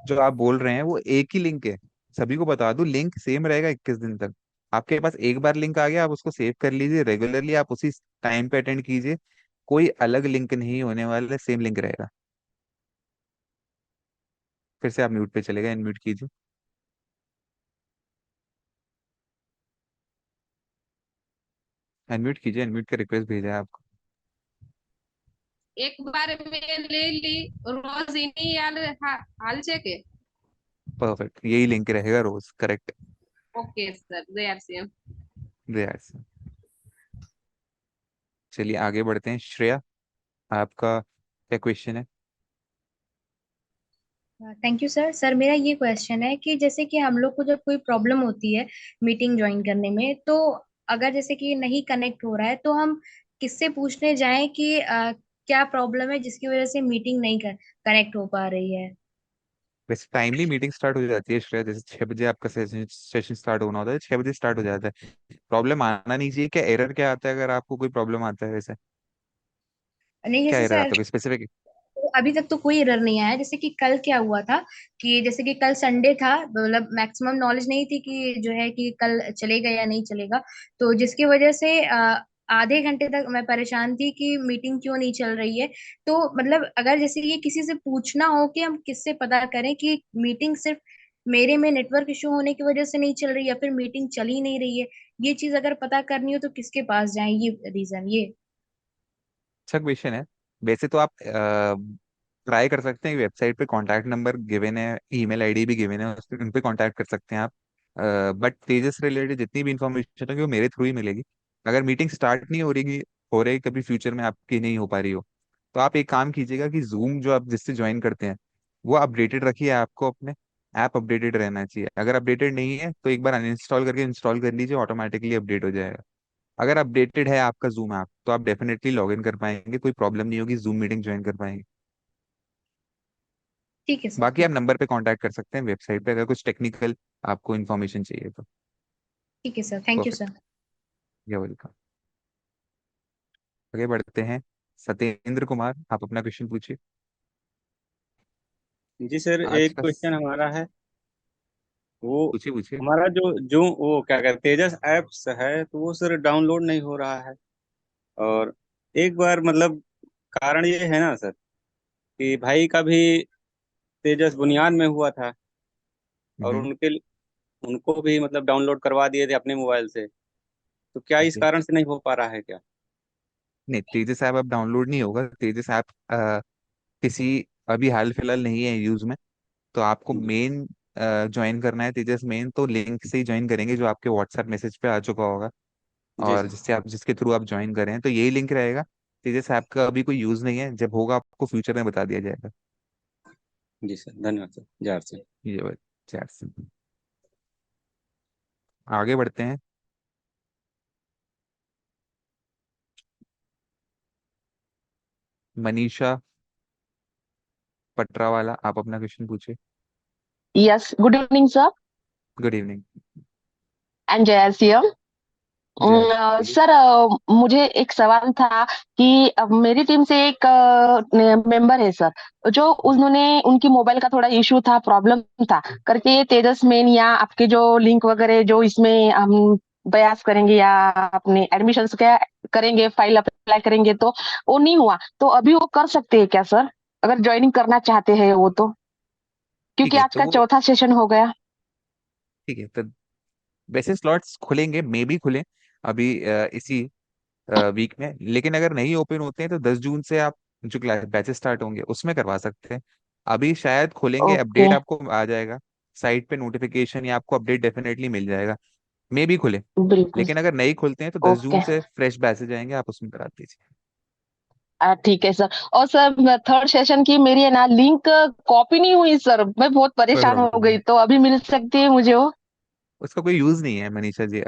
जो आप बोल रहे हैं वो एक ही लिंक है, सभी को बता दूं, लिंक सेम रहेगा 21 दिन तक। आपके पास एक बार लिंक आ गया, आप उसको सेव कर लीजिए, रेगुलरली आप उसी टाइम पे अटेंड कीजिए। कोई अलग लिंक नहीं होने वाला, सेम लिंक रहेगा। फिर से आप म्यूट पे चलेगा, अनम्यूट कीजिए। अनम्यूट कीजिए, अनम्यूट का रिक्वेस्ट भेजा है आपको। एक बार मैं ले ली, रोज इन्हीं हाल छे के? परफेक्ट, यही लिंक रहेगा रोज, correct. Okay sir, there same. चलिए आगे बढ़ते हैं। श्रेया, आपका क्या क्वेश्चन है? Thank you sir. सर मेरा ये क्वेश्चन है कि जैसे कि हम लोग को जब कोई प्रॉब्लम होती है मीटिंग ज्वाइन करने में, तो अगर जैसे कि नहीं कनेक्ट हो रहा है तो हम किससे पूछने जाएं कि क्या प्रॉब्लम है जिसकी वजह से मीटिंग नहीं कनेक्ट हो पा रही है। वैसे टाइमली मीटिंग स्टार्ट हो जाती है श्रेया, जैसे 6 बजे आपका सेशन सेशन स्टार्ट होना होता है, 6 बजे स्टार्ट हो जाता है। प्रॉब्लम आना नहीं चाहिए। क्या एरर क्या आता है अगर आपको कोई प्रॉब्लम आता है वैसे? नहीं क्या जैसे एरर आता सर, है, कोई स्पेसिफिक? तो अभी तक तो कोई एरर नहीं आया। जैसे कि कल क्या हुआ था कि जैसे कि कल संडे था, मतलब मैक्सिमम नॉलेज नहीं थी कि जो है कि कल चलेगा या नहीं चलेगा, तो जिसकी वजह से आधे घंटे तक मैं परेशान थी कि मीटिंग क्यों नहीं चल रही है। तो मतलब अगर जैसे ये किसी से पूछना हो कि हम किससे पता करें कि मीटिंग सिर्फ मेरे में नेटवर्क इशू होने की वजह से नहीं चल रही या फिर मीटिंग चल ही नहीं रही है, ये चीज अगर पता करनी हो तो किसके पास जाएं, ये रीजन ये। अच्छा क्वेश्चन है। वैसे तो आप ट्राई कर सकते हैं, वेबसाइट पे कांटेक्ट नंबर गिवन है, ईमेल आईडी भी गिवन है, उन पे कांटेक्ट कर सकते हैं आप। बट तेजस रिलेटेड जितनी भी इंफॉर्मेशन होगी वो मेरे थ्रू ही मिलेगी। अगर मीटिंग स्टार्ट नहीं हो रही कभी फ्यूचर में आपकी नहीं हो पा रही हो, तो आप एक काम कीजिएगा कि जूम जो आप जिससे ज्वाइन करते हैं वो अपडेटेड रखिए। आपको अपने ऐप अपडेटेड रहना चाहिए। अगर अपडेटेड नहीं है तो एक बार अनइंस्टॉल करके इंस्टॉल कर लीजिए, ऑटोमेटिकली अपडेट हो जाएगा। अगर अपडेटेड है आपका जूम ऐप तो आप डेफिनेटली लॉग इन कर पाएंगे, कोई प्रॉब्लम नहीं होगी, जूम मीटिंग ज्वाइन कर पाएंगे। ठीक है सर। बाकी आप नंबर पे कांटेक्ट कर सकते हैं वेबसाइट पे, अगर कुछ टेक्निकल आपको इन्फॉर्मेशन चाहिए तो। ठीक है sir, thank you perfect. Sir. या वेलकम। आगे बढ़ते हैं। सत्येंद्र कुमार, आप अपना क्वेश्चन पूछिए। जी सर, आज एक का क्वेश्चन हमारा है। वो पूछिए पूछिए। हमारा जो जो वो क्या कहते हैं, तेजस एप्स है, तो वो सर डाउनलोड नहीं हो रहा है। और एक बार मतलब कारण ये है ना सर, कि भाई का भी तेजस बुनियाद में हुआ था, और हम्म। उनको भी मतलब डाउनलोड करवा दिए थे अपने मोबाइल से। तो क्या इस ओके। कारण से नहीं हो पा रहा है क्या? नहीं, तेजस ऐप अब डाउनलोड नहीं होगा। तेजस ऐप किसी अभी हाल फिलहाल नहीं है यूज में। तो आपको जी मेन ज्वाइन करना है तेजस मेन, तो लिंक से ही ज्वाइन करेंगे जो आपके व्हाट्सएप मैसेज पे आ चुका होगा, जी और सर। जिसके थ्रू आप ज्वाइन करें तो यही लिंक रहेगा। तेजस ऐप का अभी कोई यूज नहीं है, जब होगा आपको फ्यूचर में बता दिया जाएगा। जी सर, धन्यवाद सर, जार से। ये बात चैट से। आगे बढ़ते हैं। मनीषा पटरावाला, आप अपना क्वेश्चन पूछिए। Yes, good evening, sir. Good evening. And जय। जय बोलिए। सर, मुझे एक सवाल था कि मेरी टीम से एक मेंबर है सर, जो उन्होंने उनकी मोबाइल का थोड़ा इशू था, प्रॉब्लम था करके तेजस मेन या आपके जो लिंक वगैरह जो इसमें हम प्रयास करेंगे या अपने एडमिशन क्या करेंगे, फाइल अप्लाई करेंगे, तो वो नहीं हुआ। तो अभी वो कर सकते हैं क्या सर, अगर ज्वाइनिंग करना चाहते हैं वो तो, ठीक क्योंकि है आज तो का चौथा सेशन हो गया। ठीक है तो वैसे स्लॉट्स खुलेंगे, मे भी खुले अभी इसी वीक में, लेकिन अगर नहीं ओपन होते हैं तो 10 जून से आप जो क्लास बैचेस स्टार्ट होंगे उसमें करवा सकते हैं। अभी शायद खुलेंगे, ओके। अपडेट आपको आ जाएगा साइट पे, नोटिफिकेशन या आपको अपडेट डेफिनेटली मिल जाएगा। मे भी खुले, बिल्कुल। लेकिन अगर नहीं खुलते हैं तो 10 जून ओके। से फ्रेश बैचेज आएंगे, आप उसमें करा दीजिए। ठीक है सर। और सर, थर्ड सेशन की मेरी है ना लिंक कॉपी नहीं हुई सर, मैं बहुत कोई परेशान हो प्रॉब्लम गई, नहीं, तो अभी मिल सकती है मुझे वो? उसका कोई यूज नहीं है मनीषा जी,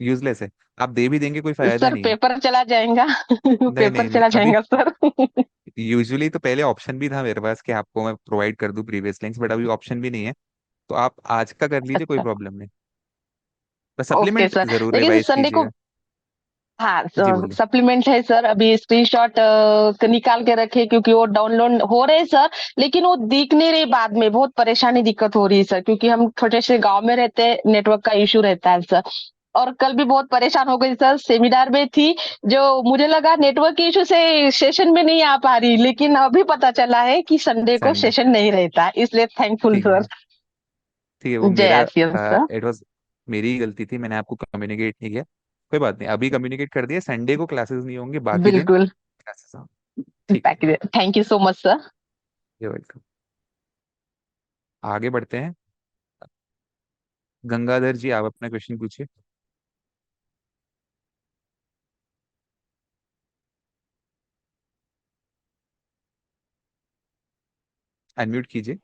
यूजलेस है। आप दे भी देंगे कोई फायदा सर नहीं है। पेपर चला जाएगा। नहीं नहीं पेपर नहीं, चला अभी जाएगा सर। यूजुअली तो पहले ऑप्शन भी था मेरे पास कि आपको मैं प्रोवाइड कर दूं प्रीवियस लिंक्स, बट अभी ऑप्शन भी नहीं है। तो आप आज का कर लीजिए, कोई अच्छा। प्रॉब्लम नहीं। बस ओके सप्लीमेंट सर। जरूर लेकिन रिवाइज संडे को, कीजिएगा। हाँ, जी बोलिए। सप्लीमेंट है सर, अभी स्क्रीनशॉट निकाल के रखे क्योंकि वो डाउनलोड हो रहे सर, लेकिन वो दिख नहीं रही, बाद में बहुत परेशानी दिक्कत हो रही है सर, क्योंकि हम छोटे से गांव में रहते हैं, नेटवर्क का इशू रहता है सर। और कल भी बहुत परेशान हो गई सर, सेमिनार में थी, जो मुझे लगा नेटवर्क के इशू से सेशन में नहीं आ पा रही, लेकिन अभी पता चला है कि संडे को संडे। सेशन नहीं रहता, इसलिए थैंकफुल ठीक सर। है। ठीक है, वो जय मेरा आसियन सर। इट वाज मेरी ही गलती थी, मैंने आपको कम्युनिकेट नहीं किया। कोई बात नहीं, अभी कम्युनिकेट कर दिया, संडे को क्लासेस नहीं होंगे, बाकी दिन बिल्कुल। क्लासेस होंगे। ठीक है। Thank you so much sir. ये वेलकम। आगे बढ़ते हैं। गंगाधर जी, आप अपना क्वेश्चन पूछिए। अनम्यूट कीजिए।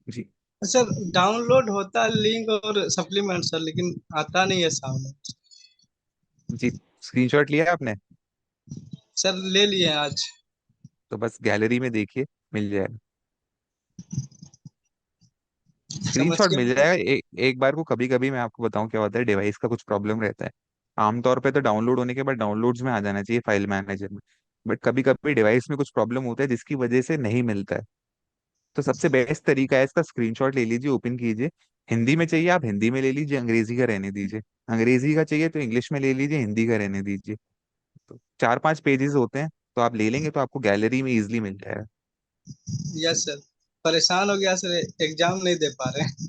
जी। सर डाउनलोड होता है लिंक और सप्लीमेंट सर, लेकिन आता नहीं है सामने। जी, स्क्रीनशॉट लिया आपने? सर ले लिए आज। तो बस गैलरी में देखिए, मिल जाएगा। समझ स्क्रीनशॉट के मिल मतलब। जाएगा। एक बार को कभी कभी मैं आपको बताऊं क्या होता है, डिवाइस का कुछ प्रॉब्लम रहता है। आमतौर पे तो डाउनलोड होने के बाद डाउनलोड्स में आ जाना चाहिए फाइल मैनेजर में, बट कभी कभी डिवाइस में कुछ प्रॉब्लम होता है जिसकी वजह से नहीं मिलता है। तो सबसे बेस्ट तरीका है इसका, स्क्रीनशॉट ले लीजिए, ओपन कीजिए। हिंदी में चाहिए आप हिंदी में ले लीजिए, अंग्रेजी का रहने दीजिए। अंग्रेजी का चाहिए तो इंग्लिश में ले लीजिए, हिंदी का रहने दीजिए। तो 4-5 पेजेस होते हैं, तो आप ले लेंगे तो आपको गैलरी में इजिली मिल जाएगा। यस सर, परेशान हो गया सर, एग्जाम नहीं दे पा रहे।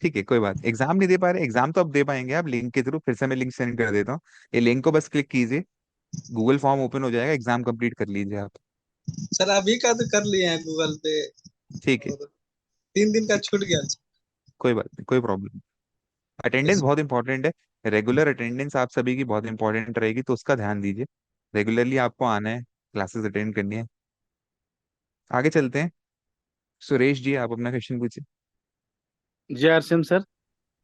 ठीक है, कोई बात, एग्जाम नहीं दे पा रहे, एग्जाम तो अब दे पाएंगे आप लिंक के थ्रू। फिर से मैं लिंक सेंड कर देता हूँ, ये लिंक को बस क्लिक कीजिए, गूगल फॉर्म ओपन हो जाएगा, एग्जाम कंप्लीट कर लीजिए आप। सर अभी का तो कर लिए हैं गूगल पे, ठीक है। और 3 दिन का छूट गया। कोई बात नहीं, कोई प्रॉब्लम। Attendance yes. बहुत इंपॉर्टेंट है। रेगुलर अटेंडेंस आप सभी की बहुत इंपॉर्टेंट रहेगी, तो उसका ध्यान दीजिए। रेगुलरली आपको आना है, क्लासेस अटेंड करनी है। आगे चलते हैं। सुरेश जी, आप अपना क्वेश्चन पूछिए। जय आरसीएम सर।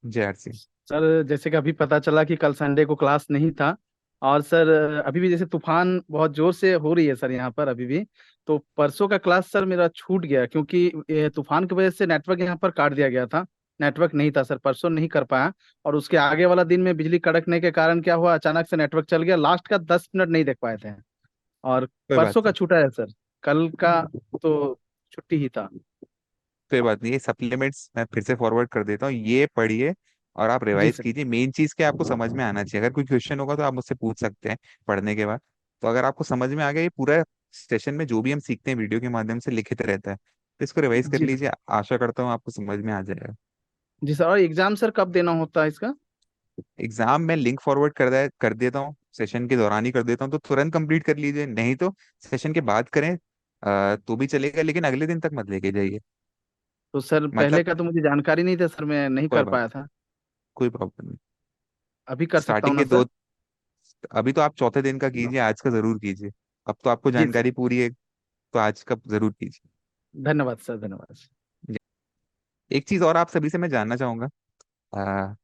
जय आरसी। सर जैसे कि अभी पता चला कि कल संडे को क्लास नहीं था, और सर अभी भी जैसे तूफान बहुत जोर से हो रही है सर यहाँ पर अभी भी, तो परसों का क्लास सर मेरा छूट गया, क्योंकि ये तूफान की वजह से नेटवर्क यहाँ पर काट दिया गया था। नेटवर्क नहीं था सर, परसों नहीं कर पाया। और उसके आगे वाला दिन में बिजली कड़कने के कारण क्या हुआ, अचानक से नेटवर्क चल गया, लास्ट का 10 मिनट नहीं देख पाए थे। और कोई बात परसों का नहीं। छूटा है सर, कल का तो छुट्टी ही था। कोई बात नहीं, ये सप्लीमेंट्स मैं फिर से फॉरवर्ड कर देता हूँ, ये पढ़िए और आप जी रिवाइज सर। कीजिए। मेन चीज के आपको समझ में आना चाहिए। अगर कोई क्वेश्चन होगा तो आप मुझसे पूछ सकते हैं पढ़ने के बाद। तो अगर आपको समझ में आ गया, ये पूरा सेशन में जो भी हम सीखते हैं वीडियो के माध्यम से लिखित रहता है, तो इसको रिवाइज कर जी सर। लीजिए। आशा करता हूँ आपको समझ में आ जाएगा। जी सर, और एग्जाम सर कब देना होता है इसका? एग्जाम में लिंक फॉरवर्ड कर देता हूँ, सेशन के दौरान ही कर देता हूँ, तो तुरंत कंप्लीट कर लीजिए। नहीं तो सेशन के बाद करें तो भी चलेगा, लेकिन अगले दिन तक मत लेके जाइए। तो सर मतलब पहले का तो मुझे जानकारी नहीं था सर, मैं नहीं कोई कर बात, पाया था। कोई प्रॉब्लम नहीं। अभी कर सकता हूँ स्टार्टिंग ना के सर? दो, अभी तो आप चौथे दिन का कीजिए, आज का जरूर कीजिए। अब तो आपको जी सर। जानकारी पूरी है, तो आज का जरूर कीजिए। धन्यवाद सर, धन्यवाद सर। एक चीज और आप सभी से मैं जानना चाहूंगा। आ,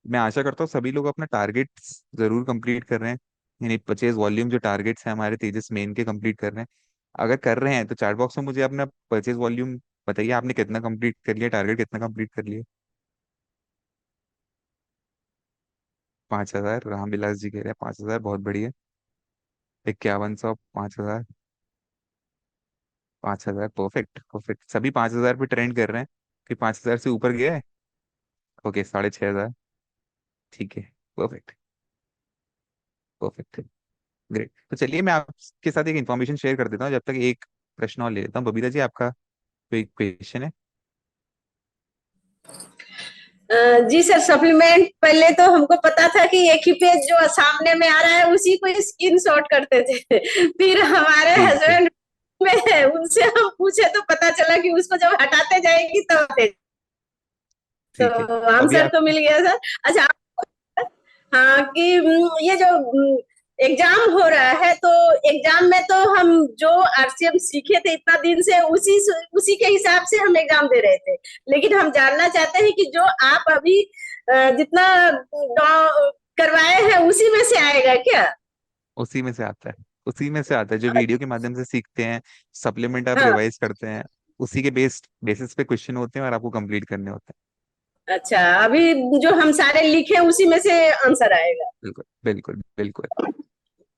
मैं आशा करता हूँ सभी लोग अपना टारगेट्स जरूर कंप्लीट कर रहे हैं, यानी परचेज वॉल्यूम जो टारगेट्स हैं हमारे तेजस मेन के, कंप्लीट कर रहे हैं। अगर कर रहे हैं तो चैट बॉक्स में मुझे अपना परचेज वॉल्यूम बताइए, आपने कितना कंप्लीट कर लिया, टारगेट कितना कंप्लीट कर लिया। 5,000 रामविलास जी कह रहे हैं, 5,000 बहुत बढ़िया। 5100, 5,000, 5,000, परफेक्ट परफेक्ट। सभी 5,000 पे ट्रेंड कर रहे हैं, फिर 5,000 से ऊपर गया है। ओके, 6,500, ठीक है, परफेक्ट परफेक्ट, ग्रेट। तो चलिए मैं आपके साथ एक इन्फॉर्मेशन शेयर कर देता हूँ, जब तक एक प्रश्न और ले लेता हूँ। बबीता जी, आपका कोई क्वेश्चन है? जी सर, सप्लीमेंट पहले तो हमको पता था कि एक ही पेज जो सामने में आ रहा है उसी को स्क्रीन शॉट करते थे। फिर हमारे ठीक है, हस्बैंड में है, उनसे हम पूछे तो पता चला कि उसको जब हटाते जाएगी तब तो ठीक है। अभी आंसर आप, तो मिल गया सर। अच्छा, हाँ कि ये जो एग्जाम हो रहा है तो एग्जाम में तो हम जो आरसीएम सीखे थे इतना दिन से उसी के हिसाब से हम एग्जाम दे रहे थे। लेकिन हम जानना चाहते हैं कि जो आप अभी जितना करवाए हैं उसी में से आएगा क्या? उसी में से आता है, उसी में से आता है जो वीडियो के माध्यम से सीखते हैं, सप्लीमेंट आप हाँ। रिवाइज करते हैं, उसी के बेसिस पे क्वेश्चन होते हैं और आपको कंप्लीट करने होते हैं। अच्छा, अभी जो हम सारे लिखे उसी में से आंसर आएगा। बिल्कुल बिल्कुल बिल्कुल।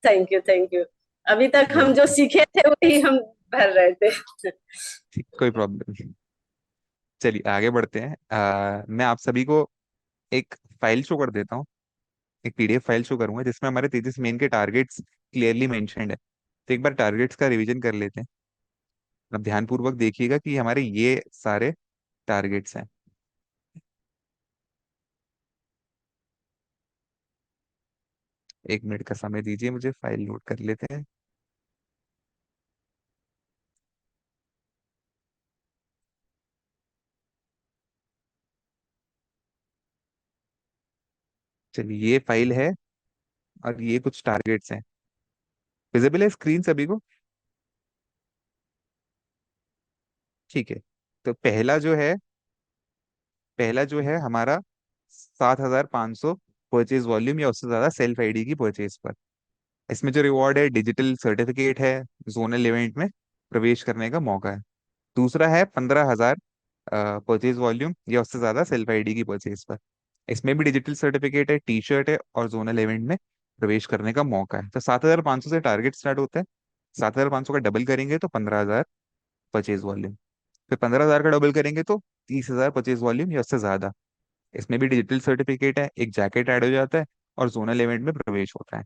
Thank you, thank you. अभी तक हम जो वेलकम। सीखे थे वही हम भर रहे थे। ठीक, कोई प्रॉब्लम नहीं। चलिए आगे बढ़ते हैं। मैं आप सभी को एक फाइल शो कर देता हूँ, एक पीडीएफ फाइल शो करूंगा जिसमें हमारे तेजस मेन के टारगेट्स क्लियरली मेंशन्ड है। तो एक बार टारगेट्स का रिवीजन कर लेते हैं। अब ध्यानपूर्वक देखिएगा कि हमारे ये सारे टारगेट्स हैं। 1 मिनट का समय दीजिए मुझे, फाइल लोड कर लेते हैं। चलिए, ये फाइल है और ये कुछ टारगेट्स हैं। विजिबल है स्क्रीन सभी को? ठीक है। तो पहला जो है हमारा 7,500 परचेज वॉल्यूम या उससे ज्यादा सेल्फ आईडी की परचेज पर। इसमें जो रिवॉर्ड है, डिजिटल सर्टिफिकेट है, जोनल इवेंट में प्रवेश करने का मौका है। दूसरा है 15,000 परचेज वॉल्यूम या उससे ज्यादा सेल्फ आईडी की परचेज पर। इसमें भी डिजिटल सर्टिफिकेट है, टी शर्ट है और जोनल इवेंट में प्रवेश करने का मौका है। तो 7,500 से टारगेट स्टार्ट होता है। 7,500 का डबल करेंगे तो 15,000 परचेज वॉल्यूम, फिर 15,000 का डबल करेंगे तो 30,000 परचेज वॉल्यूम या उससे ज्यादा। इसमें भी डिजिटल सर्टिफिकेट है, एक जैकेट ऐड हो जाता है और जोनल इवेंट में प्रवेश होता है।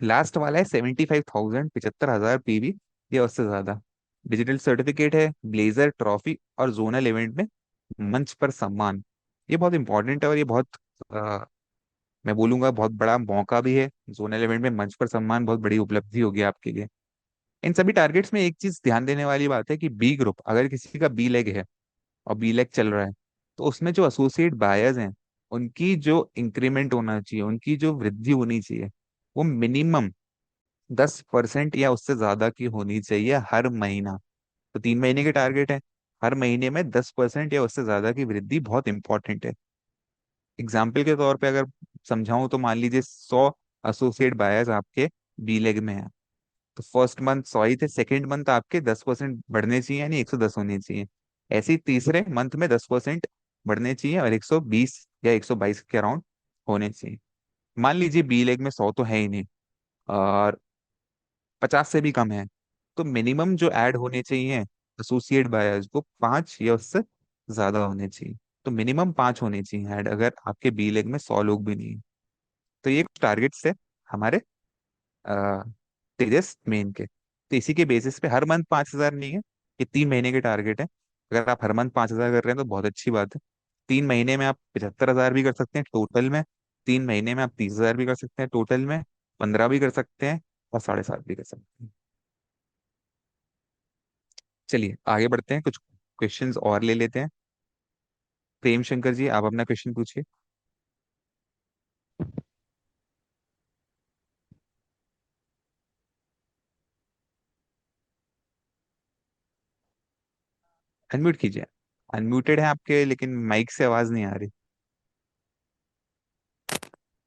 लास्ट वाला है 75,000, 75,000 पीवी या उससे ज्यादा। डिजिटल सर्टिफिकेट है, ब्लेजर, ट्रॉफी और जोनल इवेंट में मंच पर सम्मान। ये बहुत इंपॉर्टेंट है और ये बहुत अ, मैं बोलूंगा बहुत बड़ा मौका भी है। जोनल इवेंट में मंच पर सम्मान बहुत बड़ी उपलब्धि होगी आपके लिए। इन सभी टारगेट्स में एक चीज ध्यान देने वाली बात है कि बी ग्रुप, अगर किसी का बी लेग है और बी लेग चल रहा है, तो उसमें जो एसोसिएट बायर्स हैं उनकी जो इंक्रीमेंट होना चाहिए, उनकी जो वृद्धि होनी चाहिए, वो मिनिमम 10% या उससे ज्यादा की होनी चाहिए हर महीना। तो 3 महीने के टारगेट है, हर महीने में 10% या उससे ज्यादा की वृद्धि बहुत इंपॉर्टेंट है। एग्जाम्पल के तौर पे अगर समझाऊं तो मान लीजिए 100 एसोसिएट बायर्स आपके बी लेग में है, तो फर्स्ट मंथ 100 ही थे, सेकेंड मंथ आपके 10% बढ़ने चाहिए, यानी 110 होने चाहिए। ऐसे ही तीसरे मंथ में 10% बढ़ने चाहिए और 120 या 122 के अराउंड होने चाहिए। मान लीजिए बी लेग में 100 तो है ही नहीं और 50 से भी कम है, तो मिनिमम जो ऐड होने चाहिए एसोसिएट बायर्स वो 5 या उससे ज्यादा होने चाहिए। तो मिनिमम 5 होने चाहिए ऐड, अगर आपके बी लेग में 100 लोग भी नहीं है। तो ये टारगेट्स है हमारे अ, तेजस मेन के। तो इसी के बेसिस पे हर मंथ 5,000 नहीं है, ये 3 महीने के टारगेट है। अगर आप हर मंथ 5,000 कर रहे हैं तो बहुत अच्छी बात है। 3 महीने में आप 75,000 भी कर सकते हैं टोटल में, 3 महीने में आप 30,000 भी कर सकते हैं टोटल में, 15 भी कर सकते हैं और 7.5 भी कर सकते हैं। चलिए आगे बढ़ते हैं, कुछ क्वेश्चंस और ले लेते हैं। प्रेम शंकर जी आप अपना क्वेश्चन पूछिए। अनम्यूट कीजिए। अनम्यूटेड है आपके, लेकिन माइक से आवाज नहीं आ रही।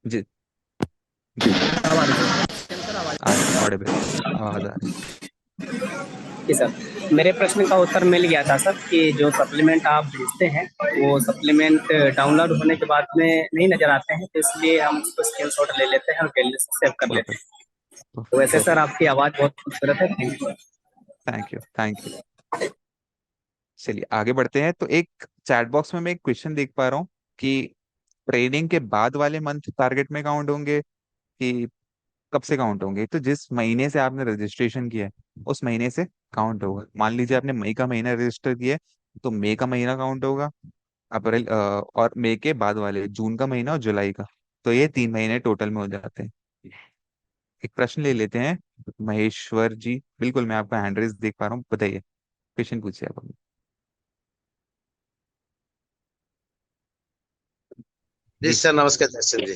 जी जी जी अब आ रही है। आ रही, ऑडिबल, आवाज आ रही। जी सर, मेरे प्रश्न का उत्तर मिल गया था सर कि जो सप्लीमेंट आप भेजते हैं वो सप्लीमेंट डाउनलोड होने के बाद में नहीं नजर आते हैं, तो इसलिए हम उसको स्क्रीनशॉट ले लेते हैं और गैलरी से सेव कर लेते परफेक्ट, हैं। तो वैसे सर परफेक्ट। आपकी आवाज़ बहुत खूबसूरत है, thank you. Thank you, thank you. चलिए आगे बढ़ते हैं। तो एक चैट बॉक्स में मैं एक क्वेश्चन देख पा रहा हूँ कि ट्रेनिंग के बाद वाले मंथ टारगेट में काउंट होंगे कि कब से काउंट होंगे। तो जिस महीने से आपने रजिस्ट्रेशन किया है उस महीने से काउंट होगा। मान लीजिए आपने मई का महीना रजिस्टर किया है, तो मई का महीना काउंट होगा। अप्रैल और मई के बाद वाले जून का महीना और जुलाई का। तो ये 3 महीने टोटल में हो जाते हैं। एक प्रश्न ले लेते हैं। महेश्वर जी, बिल्कुल मैं आपका हैंड रेज देख पा रहा हूँ, बताइए क्वेश्चन पूछिए आप अभी। जी जी सर, नमस्कार दर्शन जी।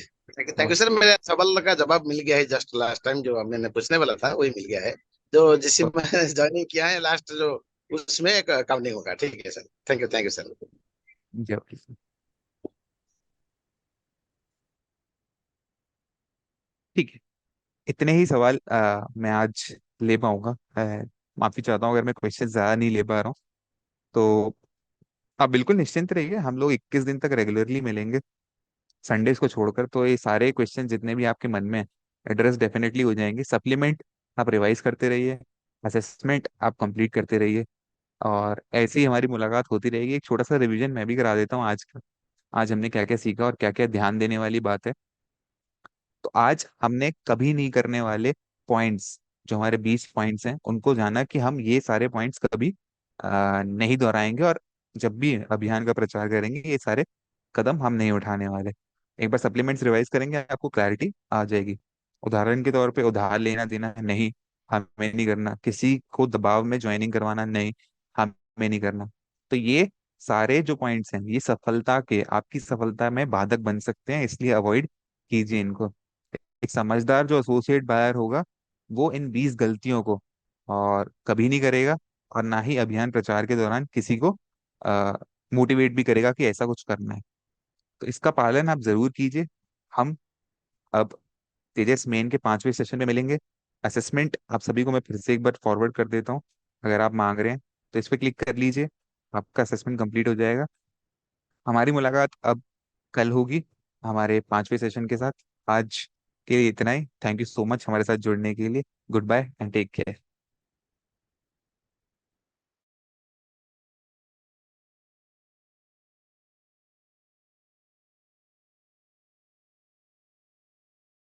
थैंक यू सर, नमस्ते। मेरे सवाल का जवाब मिल गया है। जस्ट लास्ट टाइम जो मैंने पूछने वाला था वही मिल गया है। जो जिस में ज्वाइनिंग किया है लास्ट जो, उसमें एक काउंटिंग होगा। ठीक है सर, थैंक यू सर। जी ओके सर। ठीक है, इतने ही सवाल मैं आज ले पाऊंगा। माफी चाहता हूँ अगर मैं क्वेश्चन ज्यादा नहीं ले पा रहा हूँ। तो आप बिल्कुल निश्चिंत रहिए, हम लोग 21 दिन तक रेगुलरली मिलेंगे संडेज को छोड़कर। तो ये सारे क्वेश्चन जितने भी आपके मन में एड्रेस डेफिनेटली हो जाएंगे। सप्लीमेंट आप रिवाइज करते रहिए, असेसमेंट आप कंप्लीट करते रहिए, और ऐसे ही हमारी मुलाकात होती रहेगी। एक छोटा सा रिवीजन मैं भी करा देता हूँ आज का। आज हमने क्या क्या सीखा और क्या क्या ध्यान देने वाली बात है। तो आज हमने कभी नहीं करने वाले पॉइंट्स, जो हमारे 20 पॉइंट्स हैं, उनको जाना कि हम ये सारे पॉइंट्स कभी नहीं दोहराएंगे, और जब भी अभियान का प्रचार करेंगे ये सारे कदम हम नहीं उठाने वाले। एक बार सप्लीमेंट्स रिवाइज करेंगे आपको क्लैरिटी आ जाएगी। उदाहरण के तौर पे उधार लेना देना नहीं, हमें नहीं करना। किसी को दबाव में ज्वाइनिंग करवाना नहीं, हमें नहीं करना। तो ये सारे जो पॉइंट्स हैं ये सफलता के, आपकी सफलता में बाधक बन सकते हैं, इसलिए अवॉइड कीजिए इनको। एक समझदार जो एसोसिएट बायर होगा वो इन 20 गलतियों को और कभी नहीं करेगा, और ना ही अभियान प्रचार के दौरान किसी को मोटिवेट भी करेगा कि ऐसा कुछ करना है। तो इसका पालन आप जरूर कीजिए। हम अब तेजस मेन के 5वें सेशन में मिलेंगे। असेसमेंट आप सभी को मैं फिर से एक बार फॉरवर्ड कर देता हूँ, अगर आप मांग रहे हैं तो इस पर क्लिक कर लीजिए, आपका असेसमेंट कंप्लीट हो जाएगा। हमारी मुलाकात अब कल होगी हमारे 5वें सेशन के साथ। आज के लिए इतना ही। थैंक यू सो मच हमारे साथ जुड़ने के लिए। Good bye and take care.